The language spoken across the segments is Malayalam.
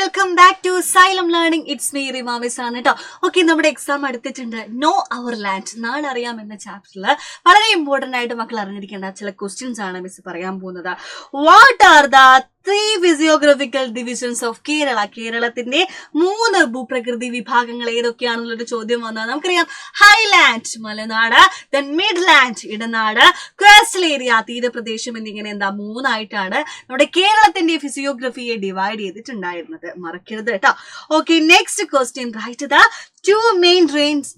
Welcome back to Xylem learning. It's me Rima miss ആണ് കേട്ടോ. ഓക്കെ, നമ്മുടെ എക്സാം അടുത്തിട്ടുണ്ട്. നോ അവർ ലാൻഡ്, നാളെ അറിയാം എന്ന ചാപ്റ്ററിൽ വളരെ ഇമ്പോർട്ടന്റ് ആയിട്ട് മക്കൾ അറിഞ്ഞിരിക്കേണ്ട ചില ക്വസ്റ്റ്യൻസ് ആണ് മിസ് പറയാൻ പോകുന്നത്. What are the 3 physiographical divisions of Kerala? കേരളത്തിന്റെ 3 ഭൂപ്രകൃതി വിഭാഗങ്ങൾ ഏതൊക്കെയാണെന്നുള്ളൊരു ചോദ്യം വന്നാൽ നമുക്കറിയാം. ഹൈലാൻഡ് മലനാട്, ദെൻ മിഡ് ലാൻഡ് ഇടനാട്, കോസ്റ്റൽ ഏരിയ തീരപ്രദേശം എന്നിങ്ങനെ 3 ആയിട്ടാണ് നമ്മുടെ കേരളത്തിന്റെ ഫിസിയോഗ്രഫിയെ ഡിവൈഡ് ചെയ്തിട്ടുണ്ടായിരുന്നത്. മറക്കരുത് കേട്ടോ. Okay, next question. Write the 2 main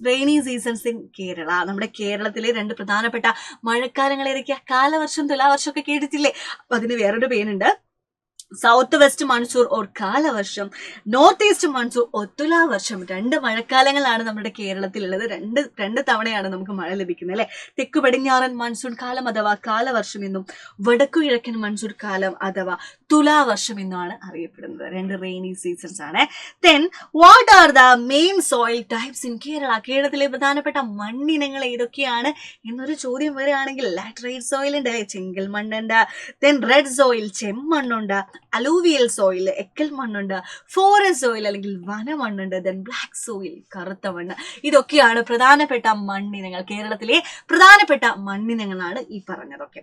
rainy seasons in Kerala. നമ്മുടെ കേരളത്തിലെ 2 പ്രധാനപ്പെട്ട മഴക്കാലങ്ങൾ ഏതൊക്കെയാ? കാലവർഷം, തുലാവർഷം ഒക്കെ കേട്ടിട്ടില്ലേ? അപ്പൊ അതിന് വേറൊരു പേരുണ്ട്. സൗത്ത് വെസ്റ്റ് മൺസൂൺ ഓർ കാലവർഷം, നോർത്ത് ഈസ്റ്റ് മൺസൂൺ ഓർ തുലാവർഷം. 2 മഴക്കാലങ്ങളാണ് നമ്മുടെ കേരളത്തിലുള്ളത്. രണ്ട് തവണയാണ് നമുക്ക് മഴ ലഭിക്കുന്നത് അല്ലെ. തെക്കു പടിഞ്ഞാറൻ മൺസൂൺ കാലം അഥവാ കാലവർഷം എന്നും വടക്കു കിഴക്കൻ മൺസൂൺ കാലം അഥവാ തുലാവർഷം എന്നുമാണ് അറിയപ്പെടുന്നത്. 2 റെയിനി സീസൺസ് ആണ്. Then what are the main soil types in Kerala? കേരളത്തിലെ പ്രധാനപ്പെട്ട മണ്ണിനങ്ങൾ ഏതൊക്കെയാണ് എന്നൊരു ചോദ്യം വരികയാണെങ്കിൽ ലാറ്ററൈറ്റ് സോയിൽ ഉണ്ട്, ചെങ്കൽ മണ്ണുണ്ട്, ദെൻ റെഡ് സോയിൽ ചെമ്മണ്ണുണ്ട്, അലൂവിയൽ സോയിൽ എക്കൽ മണ്ണുണ്ട്, ഫോറസ്റ്റ് സോയിൽ അല്ലെങ്കിൽ വനമണ്ണുണ്ട്, ദെൻ ബ്ലാക്ക് സോയിൽ കറുത്ത മണ്ണ്. ഇതൊക്കെയാണ് പ്രധാനപ്പെട്ട മണ്ണിനങ്ങൾ. കേരളത്തിലെ പ്രധാനപ്പെട്ട മണ്ണിനങ്ങളാണ് ഈ പറഞ്ഞതൊക്കെ.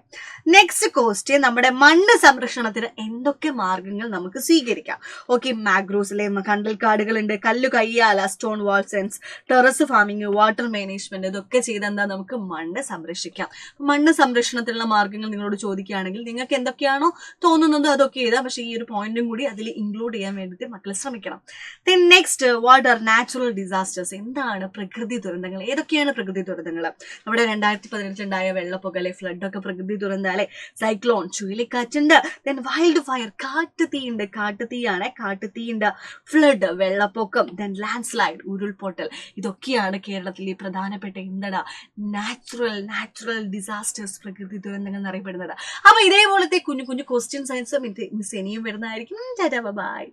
നെക്സ്റ്റ് ക്വസ്റ്റ്യൻ, നമ്മുടെ മണ്ണ് സംരക്ഷണത്തിന് എന്തൊക്കെ മാർഗങ്ങൾ നമുക്ക് സ്വീകരിക്കാം? ഓക്കെ, മാഗ്രോസിലെ കണ്ടൽക്കാടുകളുണ്ട്, കല്ലു കയ്യാല, stone wall fence, terrace farming, water management, ഇതൊക്കെ ചെയ്തെന്താ നമുക്ക് മണ്ണ് സംരക്ഷിക്കാം. മണ്ണ് സംരക്ഷണത്തിനുള്ള മാർഗങ്ങൾ നിങ്ങളോട് ചോദിക്കുകയാണെങ്കിൽ നിങ്ങൾക്ക് എന്തൊക്കെയാണോ തോന്നുന്നത് അതൊക്കെ ചെയ്താൽ, പക്ഷേ ഈ ഒരു പോയിന്റും കൂടി അതിൽ ഇൻക്ലൂഡ് ചെയ്യാൻ വേണ്ടിയിട്ട് മക്കൾ ശ്രമിക്കണം. Then next, what are natural disasters? എന്താണ് പ്രകൃതി ദുരന്തങ്ങൾ? ഏതൊക്കെയാണ് പ്രകൃതി ദുരന്തങ്ങൾ? നമ്മുടെ 2018 ഉണ്ടായ വെള്ളപ്പൊക്കലെ ഫ്ലഡ് ഒക്കെ പ്രകൃതി ദുരന്താലെ. സൈക്ലോൺ ചുഴലിക്കാറ്റുണ്ട്, ദെൻ വൈൽഡ് ഫയർ കാട്ടുതീയുണ്ട്, കാട്ടുതീയുണ്ട്, ഫ്ലഡ് വെള്ളപ്പൊക്കം, ദെൻ ലാൻഡ് സ്ലൈഡ് ഉരുൾപൊട്ടൽ. ഇതൊക്കെയാണ് കേരളത്തിലെ പ്രധാനപ്പെട്ട നാച്ചുറൽ ഡിസാസ്റ്റേഴ്സ്, പ്രകൃതി ദുരന്തങ്ങൾ എന്നറിയപ്പെടുന്നത്. അപ്പൊ ഇതേപോലത്തെ കുഞ്ഞു ക്വസ്റ്റ്യൻസ് ആൻസർ മിസ് ഇനിയും വരുന്നതായിരിക്കും. ബൈ.